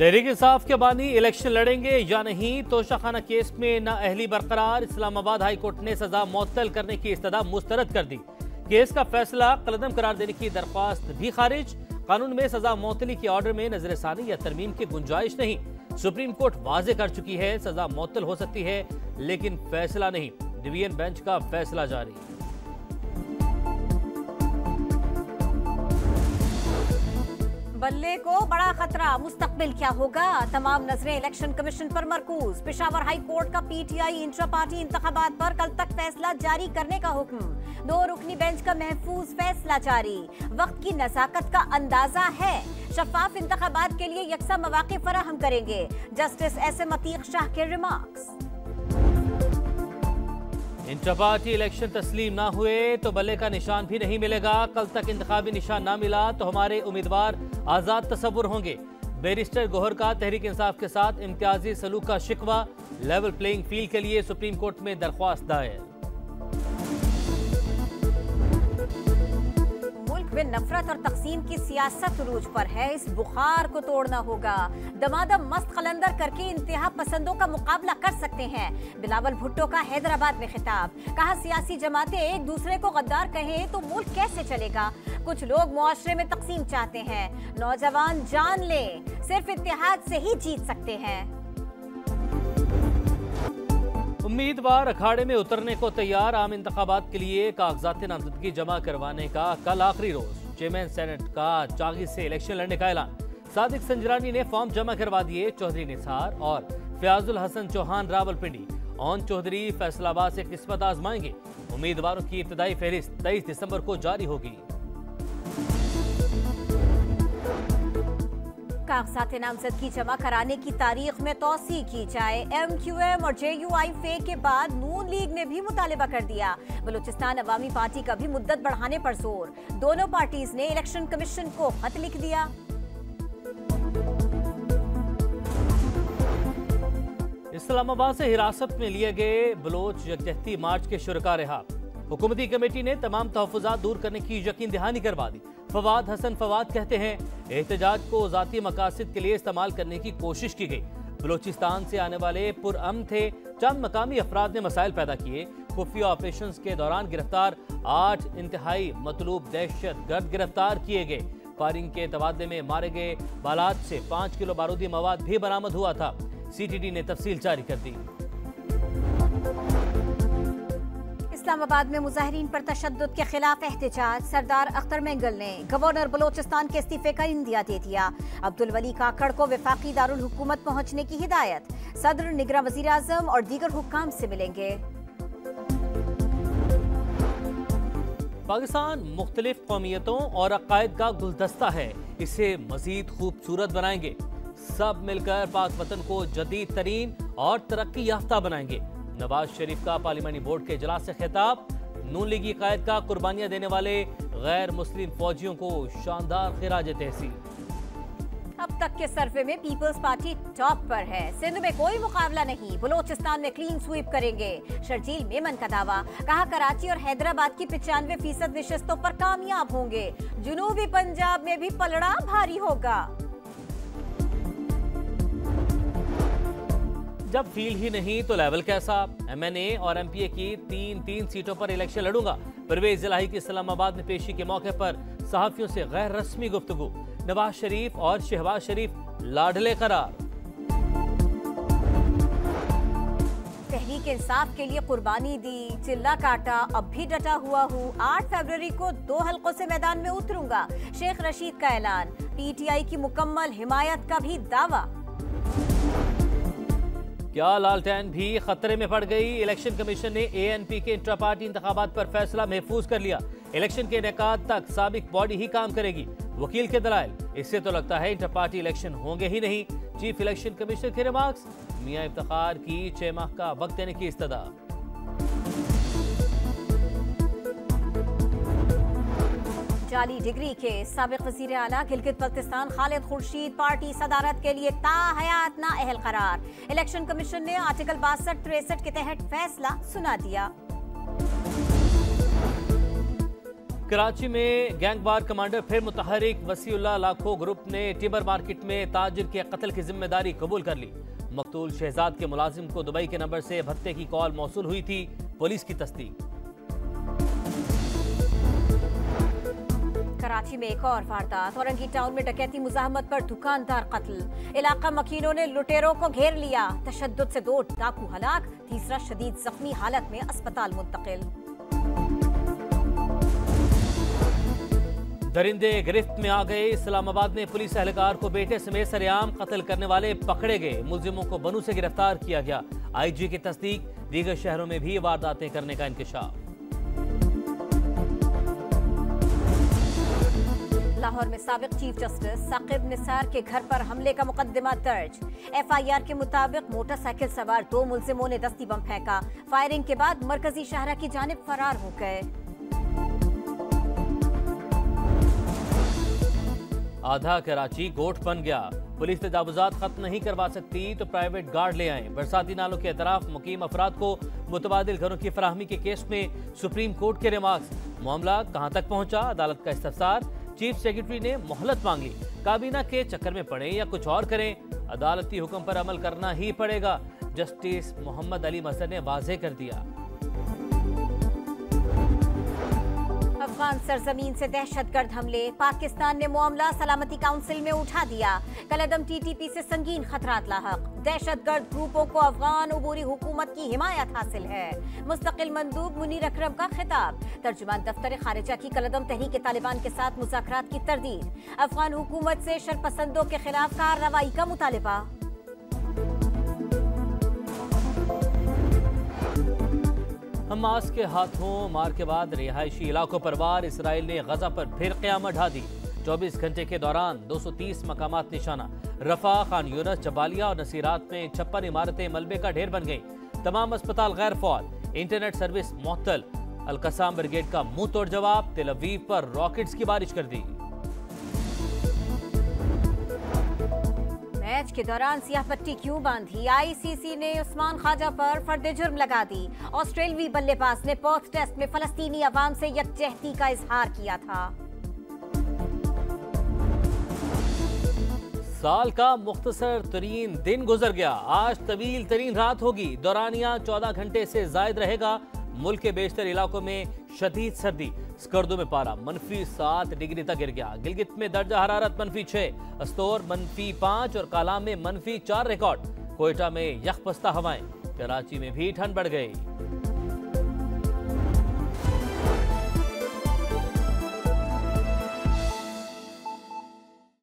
तहरीक इंसाफ के बानी इलेक्शन लड़ेंगे या नहीं? तोशाखाना केस में नाअहली बरकरार। इस्लामाबाद हाई कोर्ट ने सजा मुअत्तल करने की इस्तदा मुस्तरद कर दी। केस का फैसला कलअदम करार देने की दरख्वास्त भी खारिज। कानून में सजा मुअत्तली के ऑर्डर में नजरसानी या तरमीम की गुंजाइश नहीं। सुप्रीम कोर्ट वाजे कर चुकी है सजा मुअत्तल हो सकती है लेकिन फैसला नहीं। डिवीजन बेंच का फैसला जारी। बल्ले को बड़ा खतरा, मुस्तकबिल क्या होगा? तमाम नजरें इलेक्शन कमीशन पर मरकूज। पेशावर हाई कोर्ट का पीटीआई इंट्रा पार्टी इंतखाबात पर कल तक फैसला जारी करने का हुक्म। 2 रुकनी बेंच का महफूज फैसला जारी। वक्त की नजाकत का अंदाजा है। शफाफ इंतखाबात के लिए यकसा मौके फराहम करेंगे। जस्टिस SM अतीक शाह के रिमार्क्स। इंटर पार्टी इलेक्शन तस्लीम ना हुए तो बल्ले का निशान भी नहीं मिलेगा। कल तक इंतखाबी निशान ना मिला तो हमारे उम्मीदवार आजाद तस्वुर होंगे। बैरिस्टर गोहर का तहरीक इंसाफ के साथ इम्तियाजी सलूक का शिकवा। लेवल प्लेइंग फील्ड के लिए सुप्रीम कोर्ट में दरख्वास्त दायर। वे नफरत और तकसीम की सियासत उरूज पर है। इस बुखार को तोड़ना होगा। दमादम मस्त कलंदर करके इंतहा पसंदों का मुकाबला कर सकते हैं। बिलावल भुट्टो का हैदराबाद में खिताब। कहा सियासी जमातें एक दूसरे को गद्दार कहें तो मुल्क कैसे चलेगा? कुछ लोग मुआशरे में तकसीम चाहते हैं। नौजवान जान ले सिर्फ इत्तेहाद से ही जीत सकते हैं। उम्मीदवार अखाड़े में उतरने को तैयार। आम इंतखाबात के लिए कागजात नामजदगी जमा करवाने का कल आखिरी रोज। चेयरमैन सेनेट का चागी से इलेक्शन लड़ने का ऐलान। सादिक संजरानी ने फॉर्म जमा करवा दिए। चौधरी निसार और फयाजुल हसन चौहान रावलपिंडी, ओन चौधरी फैसलाबाद से किस्मत आजमाएंगे। उम्मीदवारों की इब्तदाई फहरिस्त 23 दिसंबर को जारी होगी। कागजात नामजदगी जमा कराने की तारीख में तौसी की जाए। MQM और JUI फे के बाद नून लीग ने भी मुतालिबा कर दिया। बलूचिस्तान अवामी पार्टी का भी मुद्दत बढ़ाने पर जोर। दोनों पार्टीज ने इलेक्शन कमीशन को खत लिख दिया। इस्लामाबाद से हिरासत में लिए गए बलोच यकजहती मार्च के शुरका रिहा। हुकूमती कमेटी ने तमाम तहफ़्फ़ुज़ात दूर करने की यकीन दहानी करवा दी। फवाद हसन फवाद कहते हैं एहतजाज को ज़ाती मकासद के लिए इस्तेमाल करने की कोशिश की गई। बलोचिस्तान से आने वाले पुरअमन थे। चंद मकामी अफराद ने मसाइल पैदा किए। खुफिया ऑपरेशन के दौरान गिरफ्तार 8 इंतहाई मतलूब दहशत गर्द गिरफ्तार किए गए। फायरिंग के तबादले में मारे गए बालात से 5 किलो बारूदी मवाद भी बरामद हुआ था। CTD ने तफसील जारी कर दी। इस्लामाबाद में मुजाहिरीन पर तशद्दुद के खिलाफ एहतजाज। सरदार अख्तर मेंगल ने गवर्नर बलोचिस्तान के इस्तीफे का इंदिया दे दिया। अब्दुल वली काकड़ को वफाकी दारुल हुकूमत पहुंचने की हिदायत। सदर निगरान वजीर आजम और दीगर हुक्काम से मिलेंगे। पाकिस्तान मुख्तलिफ कौमियतों और अकायद का गुलदस्ता है। इसे मजीद खूबसूरत बनाएंगे। सब मिलकर पाक वतन को जदीद तरीन और तरक्की याफ्ता बनाएंगे। नवाज शरीफ का पार्लिमानी बोर्ड के इजलास से खिताब। नून लीगी कायद का कुर्बानियां देने वाले गैर मुस्लिम फौजियों को शानदार खिराज तहसीन। अब तक के सर्वे में पीपल्स पार्टी टॉप पर है। सिंध में कोई मुकाबला नहीं। बलोचिस्तान में क्लीन स्वीप करेंगे। शर्जील मेमन का दावा। कहा कराची और हैदराबाद की 95% निशस्तों पर कामयाब होंगे। जुनूबी पंजाब में भी पलड़ा भारी होगा। जब फील ही नहीं तो लेवल कैसा? MNA और MPA की 3 सीटों पर इलेक्शन लड़ूंगा। परवेज इलाही की इस्लामाबाद में पेशी के मौके पर सहाफियों से गैर रस्मी गुफ्तगू। नवाज शरीफ और शहबाज शरीफ लाडले करार। तहरीक इंसाफ के लिए कुर्बानी दी, चिल्ला काटा, अब भी डटा हुआ हूँ। 8 फरवरी को 2 हलकों से मैदान में उतरूंगा। शेख रशीद का ऐलान। PTI की मुकम्मल हिमायत का भी दावा। क्या लालटेन भी खतरे में पड़ गई? इलेक्शन कमीशन ने ANP के इंट्रा पार्टी इंतखाबात पर फैसला महफूज कर लिया। इलेक्शन के इनेकाद तक साबिक बॉडी ही काम करेगी। वकील के दलाइल। इससे तो लगता है इंटर पार्टी इलेक्शन होंगे ही नहीं। चीफ इलेक्शन कमिश्नर के रिमार्क्स। मियां इफ्तिखार की 6 माह का वक्त देने की इस्तदा। जाली डिग्री के साबिक वजीर आला गिलगित बल्तिस्तान खालिद खुर्शीद पार्टी सदारत के लिए ताहयात नाअहल करार। इलेक्शन कमीशन ने आर्टिकल 62-63 के तहत फैसला सुना दिया। कराची में गैंगवार कमांडर फिर मुतहरिक वसीउल्लाह लाखो ग्रुप ने टिबर मार्केट में ताजिर के कत्ल की जिम्मेदारी कबूल कर ली। मकतूल शहजाद के मुलाजिम को दुबई के नंबर से भत्ते की कॉल मौसूल हुई थी, पुलिस की तस्दीक। कराची में एक और वारदात, औरंगी टाउन में डकैती मुजाहमत पर दुकानदार कत्ल। इलाका मकीनों ने लुटेरों को घेर लिया, तशद्दुद से 2 डाकू हलाक, तीसरा शदीद जख्मी हालत में अस्पताल मुंतकिल। दरिंदे गिरफ्त में आ गए। इस्लामाबाद में पुलिस एहलकार को बेटे समेत सरेआम कत्ल करने वाले पकड़े गए। मुलजिमों को बनू से गिरफ्तार किया गया। आईजी की तस्दीक, दीगर शहरों में भी वारदातें करने का इंकशाफ। लाहौर में साबिक चीफ जस्टिस साकिब निसार के घर पर हमले का मुकदमा दर्ज। एफआईआर के मुताबिक मोटरसाइकिल सवार 2 मुलजिमों ने दस्ती बम फेंका। फायरिंग के बाद मरकजी शहरा की जानिब फरार हो गए। आधा कराची गोठ बन गया। पुलिस तजावुजात खत्म नहीं करवा सकती तो प्राइवेट गार्ड ले आए। बरसाती नालों के अतराफ मुकीम अफराद को मुतबादिल घरों की फराहमी के केस में सुप्रीम कोर्ट के रिमार्क्स। मामला कहां तक पहुंचा, अदालत का इस्तफसार। चीफ सेक्रेटरी ने मोहलत मांग ली। काबीना के चक्कर में पड़े या कुछ और करें, अदालती हुक्म पर अमल करना ही पड़ेगा। जस्टिस मोहम्मद अली मजहर ने वाज़ेह कर दिया। अफगान सरजमीन से दहशतगर्द हमले, पाकिस्तान ने मामला सलामती काउंसिल में उठा दिया। कलअदम टीटीपी से संगीन खतरात लाहक। दहशतगर्द ग्रुपों को अफगान उबूरी हुकूमत की हिमायत हासिल है। मुस्तकिल मंदूब मुनीर अकरम का खिताब। तर्जुमान दफ्तर खारिजा की कलअदम तहरीक तालिबान के साथ मुज़ाकरात की तरदीद। अफगान हुकूमत से शरपसंदों के खिलाफ कार्रवाई का मुतालिबा। हमास के हाथों मार के बाद रिहायशी इलाकों पर वार। इसराइल ने गजा पर फिर क़यामत ढा दी। 24 घंटे के दौरान 230 मकामात निशाना। रफा, खान यूनस, जबालिया और नसीरात में 56 इमारतें मलबे का ढेर बन गईं। तमाम अस्पताल गैर फ़ाल। इंटरनेट सर्विस मुअत्तल। अल-कसाम ब्रिगेड का मुंह तोड़ जवाब। तेल अवीव पर रॉकेट्स की बारिश कर दी। मैच के दौरान सियाह पट्टी क्यों बांधी? आईसीसी ने उस्मान ख्वाजा पर फर्द जुर्म लगा दी। ऑस्ट्रेलवी बल्लेबाज ने पर्थ टेस्ट में फलस्तीनी अवाम से यकजहती का इजहार किया था। साल का मुख्तसर तरीन दिन गुजर गया। आज तवील तरीन रात होगी। दौरानिया 14 घंटे से जायद रहेगा। मुल्क के बेशतर इलाकों में शदीद सर्दी। स्कर्दो में पारा -7 डिग्री तक गिर गया। गिलगित में दर्जा हरारत -6, अस्तोर -5 और कालाम में -4 रिकॉर्ड। कोयटा में यखपस्ता हवाएं। कराची में भी ठंड बढ़ गई।